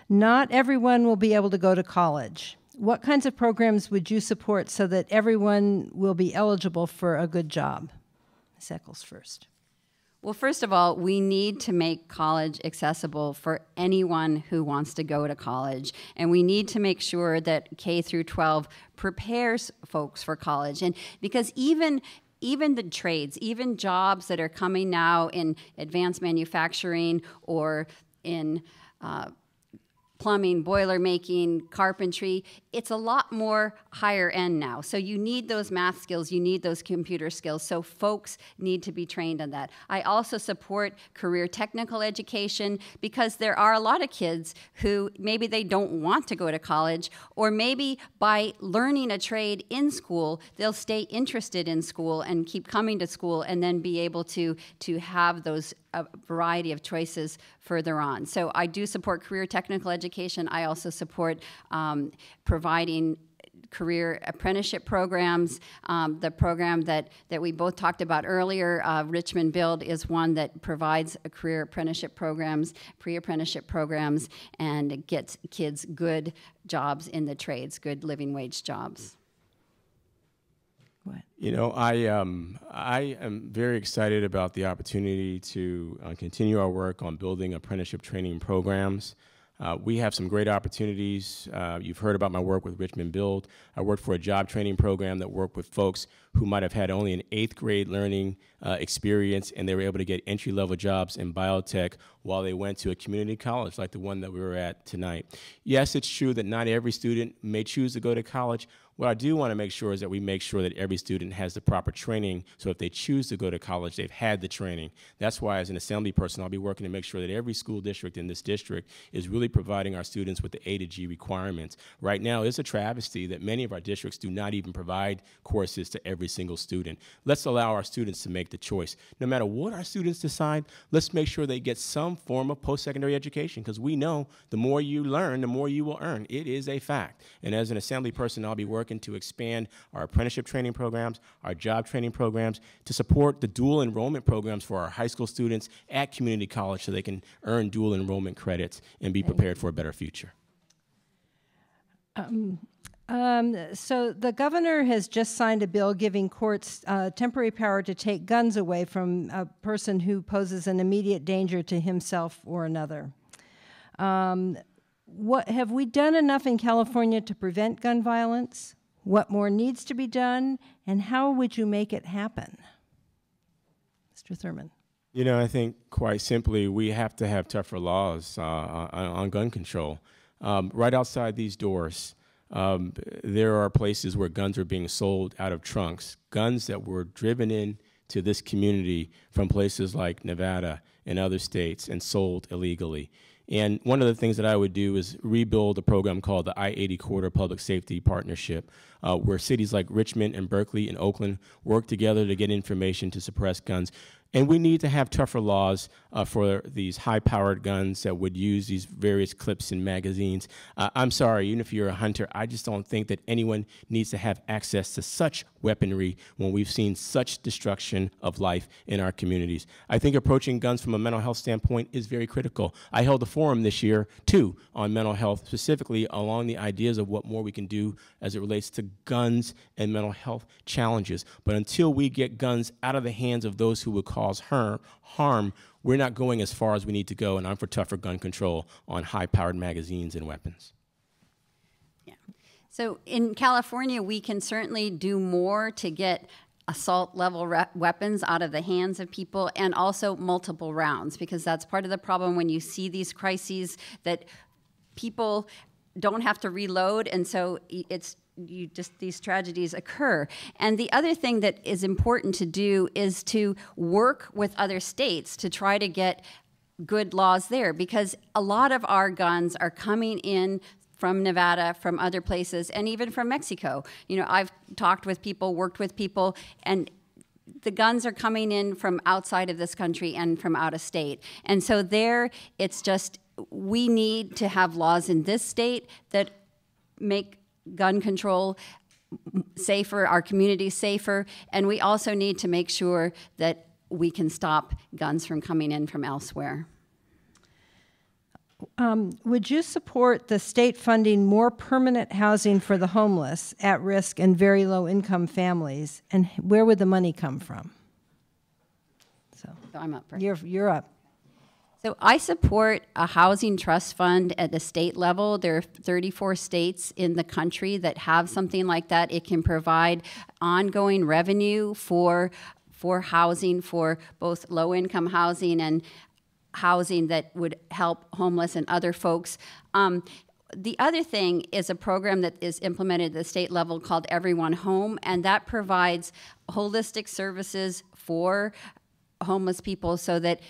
[SPEAKER 2] Not everyone will be able to go to college. What kinds of programs would you support so that everyone will be eligible for a good job? Ms. Echols first.
[SPEAKER 4] Well, first of all, we need to make college accessible for anyone who wants to go to college. And we need to make sure that K through 12 prepares folks for college. And because even the trades, even jobs that are coming now in advanced manufacturing or in plumbing, boiler making, carpentry, it's a lot more higher end now. So you need those math skills, you need those computer skills, so folks need to be trained on that. I also support career technical education because there are a lot of kids who maybe they don't want to go to college, or maybe by learning a trade in school, they'll stay interested in school and keep coming to school and then be able to have those a variety of choices further on. So I do support career technical education. I also support providing career apprenticeship programs. The program that we both talked about earlier, Richmond Build, is one that provides a career apprenticeship programs, pre-apprenticeship programs, and gets kids good jobs in the trades, good living wage jobs.
[SPEAKER 2] What?
[SPEAKER 3] You know, I am very excited about the opportunity to continue our work on building apprenticeship training programs. We have some great opportunities. You've heard about my work with Richmond Build. I worked for a job training program that worked with folks who might have had only an 8th grade learning experience, and they were able to get entry-level jobs in biotech while they went to a community college like the one that we were at tonight. Yes, it's true that not every student may choose to go to college. What I do want to make sure is that we make sure that every student has the proper training, so if they choose to go to college, they've had the training. That's why, as an assembly person, I'll be working to make sure that every school district in this district is really providing our students with the A to G requirements. Right now, it's a travesty that many of our districts do not even provide courses to every single student. Let's allow our students to make the choice. No matter what our students decide, let's make sure they get some form of post-secondary education, because we know the more you learn, the more you will earn. It is a fact. And as an assembly person, I'll be working to expand our apprenticeship training programs, our job training programs, to support the dual enrollment programs for our high school students at community college so they can earn dual enrollment credits and be prepared for a better future.
[SPEAKER 2] So the governor has just signed a bill giving courts temporary power to take guns away from a person who poses an immediate danger to himself or another. What have we done enough in California to prevent gun violence? What more needs to be done? And how would you make it happen? Mr. Thurmond.
[SPEAKER 3] You know, I think quite simply we have to have tougher laws on gun control. Right outside these doors, there are places where guns are being sold out of trunks, guns that were driven in to this community from places like Nevada and other states and sold illegally. And one of the things that I would do is rebuild a program called the I-80 Corridor Public Safety Partnership, where cities like Richmond and Berkeley and Oakland work together to get information to suppress guns. And we need to have tougher laws for these high-powered guns that would use these various clips and magazines. I'm sorry, even if you're a hunter, I just don't think that anyone needs to have access to such weaponry when we've seen such destruction of life in our communities. I think approaching guns from a mental health standpoint is very critical. I held a forum this year, too, on mental health, specifically along the ideas of what more we can do as it relates to guns and mental health challenges. But until we get guns out of the hands of those who would cause harm, we're not going as far as we need to go, and I'm for tougher gun control on high-powered magazines and weapons.
[SPEAKER 4] Yeah. So in California, we can certainly do more to get assault-level weapons out of the hands of people, and also multiple rounds, because that's part of the problem when you see these crises, that people don't have to reload, and so these tragedies occur. And the other thing that is important to do is to work with other states to try to get good laws there, because a lot of our guns are coming in from Nevada, from other places, and even from Mexico. You know, I've talked with people, worked with people, and the guns are coming in from outside of this country and from out of state. And so there, it's just, we need to have laws in this state that make gun control safer, our communities safer, and we also need to make sure that we can stop guns from coming in from elsewhere.
[SPEAKER 2] Would you support the state funding more permanent housing for the homeless, at-risk, and very low-income families, and where would the money come from? So
[SPEAKER 4] I'm up.
[SPEAKER 2] You're up.
[SPEAKER 4] So I support a housing trust fund at the state level. There are 34 states in the country that have something like that. It can provide ongoing revenue for housing, for both low-income housing and housing that would help homeless and other folks. The other thing is a program that is implemented at the state level called Everyone Home, and that provides holistic services for homeless people, so that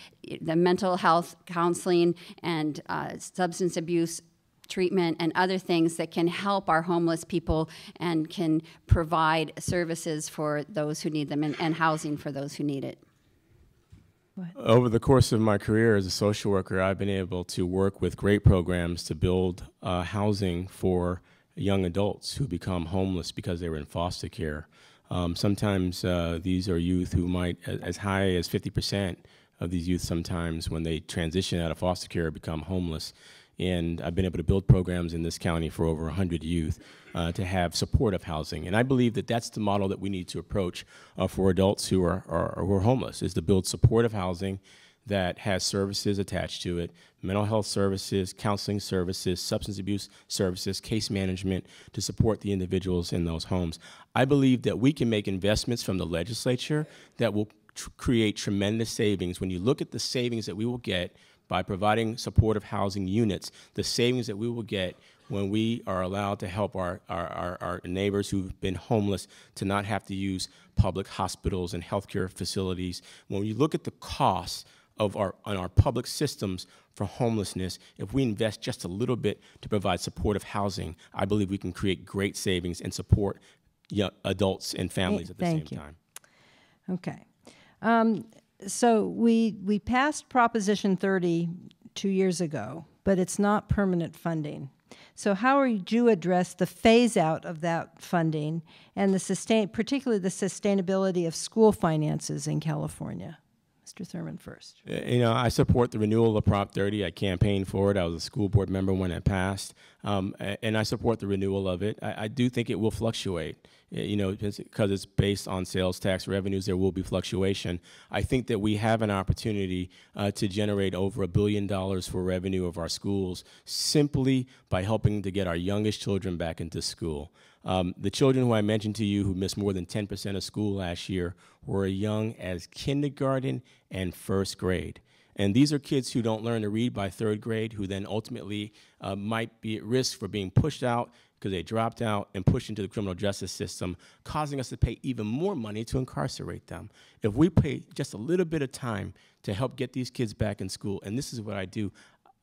[SPEAKER 4] the mental health counseling and substance abuse treatment and other things that can help our homeless people and can provide services for those who need them, and housing for those who need it.
[SPEAKER 3] Over the course of my career as a social worker, I've been able to work with great programs to build housing for young adults who become homeless because they were in foster care. Sometimes these are youth who might, as high as 50% of these youth sometimes, when they transition out of foster care, become homeless. And I've been able to build programs in this county for over 100 youth to have supportive housing. And I believe that that's the model that we need to approach for adults who are homeless, is to build supportive housing that has services attached to it, mental health services, counseling services, substance abuse services, case management to support the individuals in those homes. I believe that we can make investments from the legislature that will create tremendous savings. When you look at the savings that we will get by providing supportive housing units, the savings that we will get when we are allowed to help our neighbors who've been homeless to not have to use public hospitals and healthcare facilities. When you look at the costs of our public systems for homelessness, if we invest just a little bit to provide supportive housing, I believe we can create great savings and support young adults and families at the same time.
[SPEAKER 2] Okay. So we passed Proposition 30 2 years ago, but it's not permanent funding. So how would you address the phase out of that funding and particularly the sustainability of school finances in California? Mr. Thurmond first.
[SPEAKER 3] You know, I support the renewal of Prop 30. I campaigned for it. I was a school board member when it passed, and I support the renewal of it. I do think it will fluctuate. You know, because it's based on sales tax revenues, there will be fluctuation. I think that we have an opportunity to generate over $1 billion for revenue of our schools simply by helping to get our youngest children back into school. The children who I mentioned to you who missed more than 10% of school last year were as young as kindergarten and first grade. And these are kids who don't learn to read by third grade, who then ultimately might be at risk for being pushed out, because they dropped out and pushed into the criminal justice system, causing us to pay even more money to incarcerate them. If we pay just a little bit of time to help get these kids back in school, and this is what I do,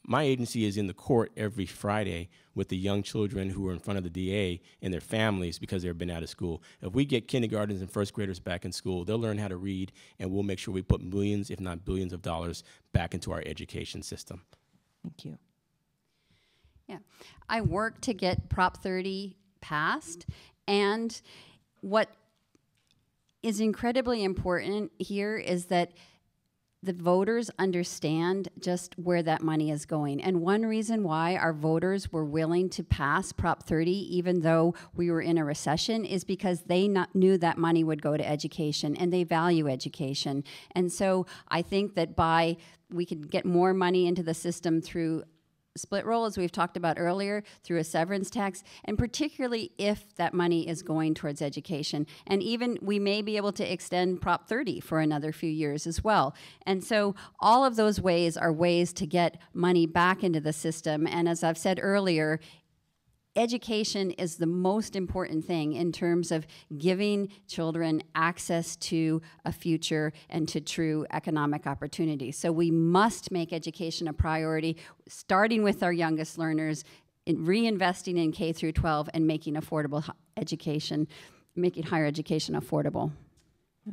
[SPEAKER 3] my agency is in the court every Friday with the young children who are in front of the DA and their families because they've been out of school. If we get kindergartners and first graders back in school, they'll learn how to read, and we'll make sure we put millions, if not billions of dollars back into our education system.
[SPEAKER 2] Thank you.
[SPEAKER 4] Yeah, I worked to get Prop 30 passed, and what is incredibly important here is that the voters understand just where that money is going. And one reason why our voters were willing to pass Prop 30, even though we were in a recession, is because they knew that money would go to education, and they value education. And so I think that we could get more money into the system through split roll, as we've talked about earlier, through a severance tax, and particularly if that money is going towards education. And even we may be able to extend Prop 30 for another few years as well. And so all of those ways are ways to get money back into the system. And as I've said earlier, education is the most important thing in terms of giving children access to a future and to true economic opportunity. So we must make education a priority, starting with our youngest learners, in reinvesting in K through 12 and making affordable education, making higher education affordable.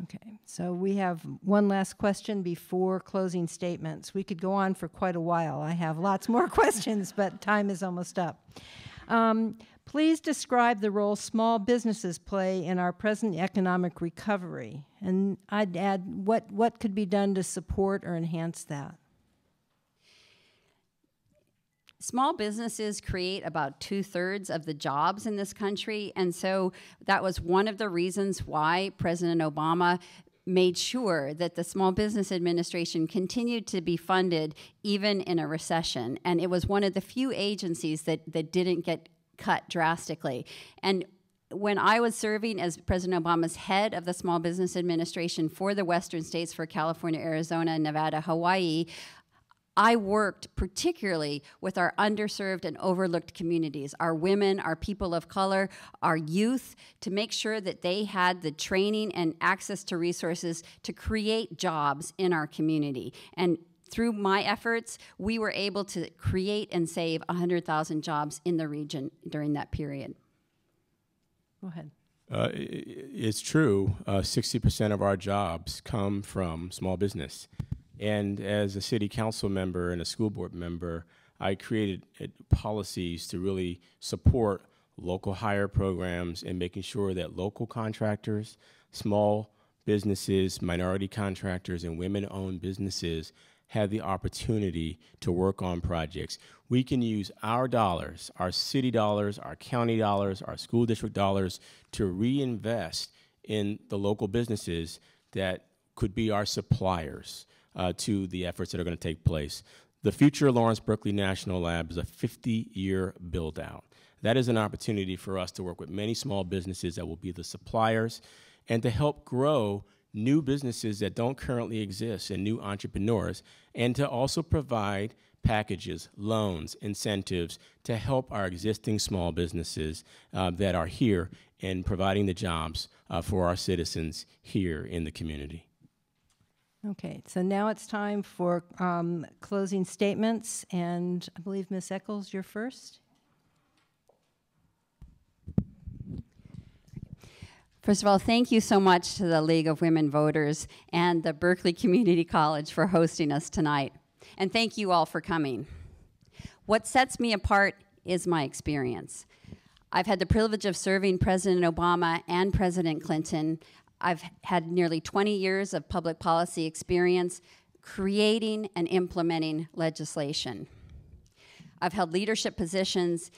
[SPEAKER 2] Okay, so we have one last question before closing statements. We could go on for quite a while. I have lots more questions, but time is almost up. Please describe the role small businesses play in our present economic recovery. And I'd add, what could be done to support or enhance that?
[SPEAKER 4] Small businesses create about 2/3 of the jobs in this country, and so that was one of the reasons why President Obama made sure that the Small Business Administration continued to be funded even in a recession. And it was one of the few agencies that didn't get cut drastically. And when I was serving as President Obama's head of the Small Business Administration for the Western states, for California, Arizona, Nevada, Hawaii, I worked particularly with our underserved and overlooked communities, our women, our people of color, our youth, to make sure that they had the training and access to resources to create jobs in our community. And through my efforts, we were able to create and save 100,000 jobs in the region during that period.
[SPEAKER 2] Go ahead.
[SPEAKER 3] It's true. 60% of our jobs come from small business. And as a city council member and a school board member, I created policies to really support local hire programs and making sure that local contractors, small businesses, minority contractors, and women-owned businesses had the opportunity to work on projects. We can use our dollars, our city dollars, our county dollars, our school district dollars to reinvest in the local businesses that could be our suppliers to the efforts that are going to take place. The future Lawrence Berkeley National Lab is a 50-year build-out. That is an opportunity for us to work with many small businesses that will be the suppliers and to help grow new businesses that don't currently exist and new entrepreneurs, and to also provide packages, loans, incentives to help our existing small businesses that are here and providing the jobs for our citizens here in the community.
[SPEAKER 2] Okay, so now it's time for closing statements, and I believe Ms. Echols, you're first.
[SPEAKER 4] First of all, thank you so much to the League of Women Voters and the Berkeley Community College for hosting us tonight. And thank you all for coming. What sets me apart is my experience. I've had the privilege of serving President Obama and President Clinton. I've had nearly 20 years of public policy experience creating and implementing legislation. I've held leadership positions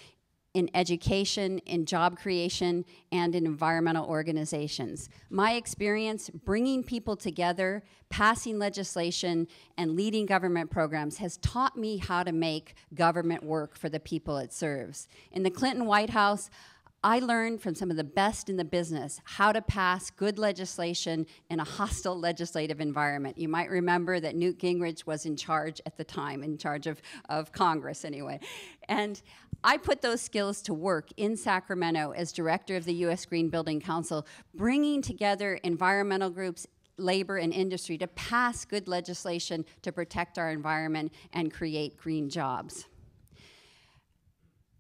[SPEAKER 4] in education, in job creation, and in environmental organizations. My experience bringing people together, passing legislation, and leading government programs has taught me how to make government work for the people it serves. In the Clinton White House, I learned from some of the best in the business how to pass good legislation in a hostile legislative environment. You might remember that Newt Gingrich was in charge at the time, in charge of Congress anyway. And I put those skills to work in Sacramento as director of the U.S. Green Building Council, bringing together environmental groups, labor and industry to pass good legislation to protect our environment and create green jobs.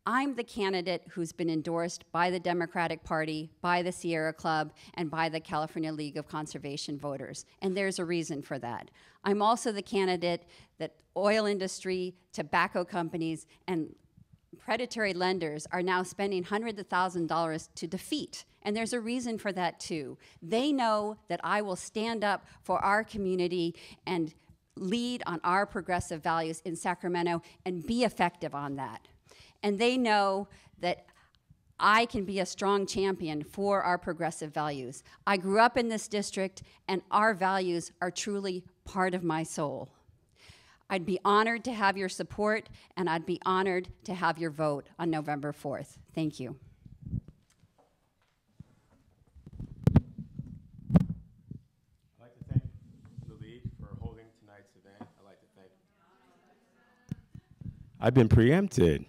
[SPEAKER 4] I'm the candidate who's been endorsed by the Democratic Party, by the Sierra Club, and by the California League of Conservation Voters, and there's a reason for that. I'm also the candidate that oil industry, tobacco companies, and predatory lenders are now spending hundreds of thousands of dollars to defeat. And there's a reason for that too. They know that I will stand up for our community and lead on our progressive values in Sacramento and be effective on that. And they know that I can be a strong champion for our progressive values. I grew up in this district, and our values are truly part of my soul. I'd be honored to have your support, and I'd be honored to have your vote on November 4th. Thank you.
[SPEAKER 3] I'd like to thank the League for holding tonight's event. I'd like to thank... I've been preempted.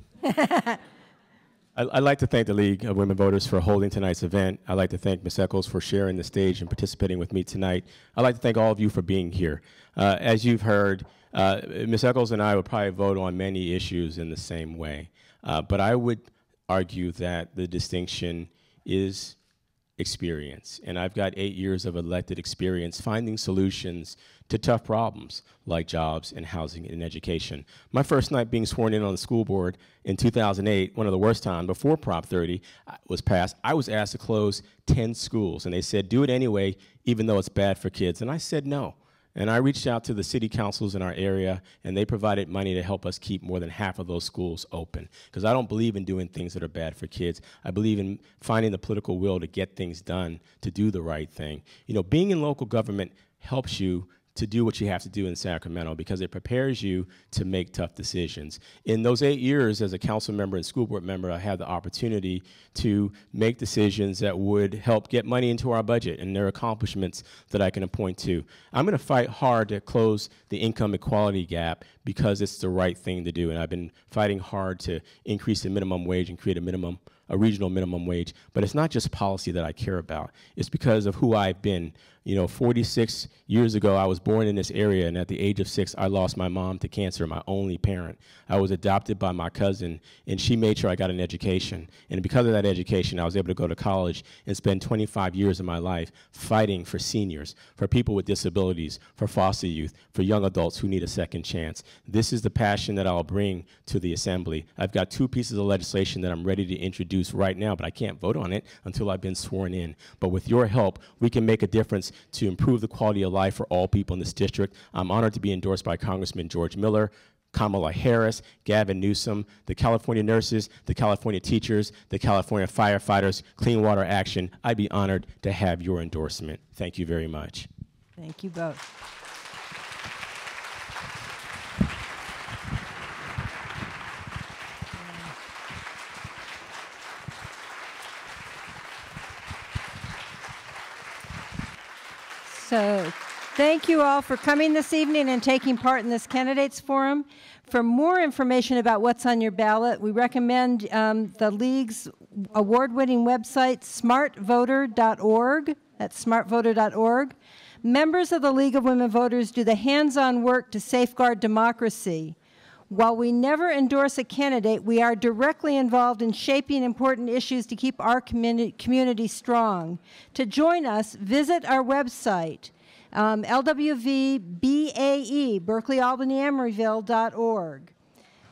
[SPEAKER 3] I'd like to thank the League of Women Voters for holding tonight's event. I'd like to thank Ms. Echols for sharing the stage and participating with me tonight. I'd like to thank all of you for being here. As you've heard, Ms. Echols and I would probably vote on many issues in the same way. But I would argue that the distinction is experience. And I've got 8 years of elected experience finding solutions to tough problems like jobs and housing and education. My first night being sworn in on the school board in 2008, one of the worst times before Prop 30 was passed, I was asked to close 10 schools. And they said, do it anyway, even though it's bad for kids. And I said no. And I reached out to the city councils in our area, and they provided money to help us keep more than half of those schools open. Because I don't believe in doing things that are bad for kids. I believe in finding the political will to get things done, to do the right thing. You know, being in local government helps you to do what you have to do in Sacramento because it prepares you to make tough decisions. In those 8 years as a council member and school board member, I had the opportunity to make decisions that would help get money into our budget, and there are accomplishments that I can point to. I'm going to fight hard to close the income equality gap because it's the right thing to do, and I've been fighting hard to increase the minimum wage and create a regional minimum wage. But it's not just policy that I care about. It's because of who I've been. You know, 46 years ago, I was born in this area, and at the age of 6, I lost my mom to cancer, my only parent. I was adopted by my cousin, and she made sure I got an education. And because of that education, I was able to go to college and spend 25 years of my life fighting for seniors, for people with disabilities, for foster youth, for young adults who need a second chance. This is the passion that I'll bring to the Assembly. I've got 2 pieces of legislation that I'm ready to introduce right now, but I can't vote on it until I've been sworn in. But with your help, we can make a difference to improve the quality of life for all people in this district. I'm honored to be endorsed by Congressman George Miller, Kamala Harris, Gavin Newsom, the California nurses, the California teachers, the California firefighters, Clean Water Action. I'd be honored to have your endorsement. Thank you very much.
[SPEAKER 2] Thank you both. So thank you all for coming this evening and taking part in this candidates forum. For more information about what's on your ballot, we recommend the League's award-winning website, smartvoter.org. That's smartvoter.org. Members of the League of Women Voters do the hands-on work to safeguard democracy. While we never endorse a candidate, we are directly involved in shaping important issues to keep our community strong. To join us, visit our website, LWVBAE, BerkeleyAlbanyEmeryville.org.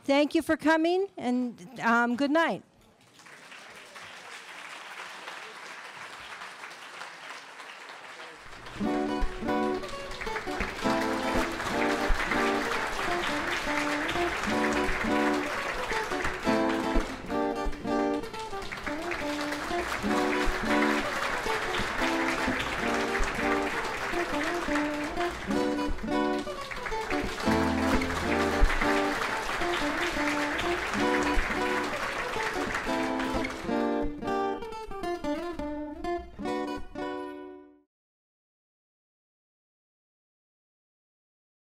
[SPEAKER 2] Thank you for coming, and good night.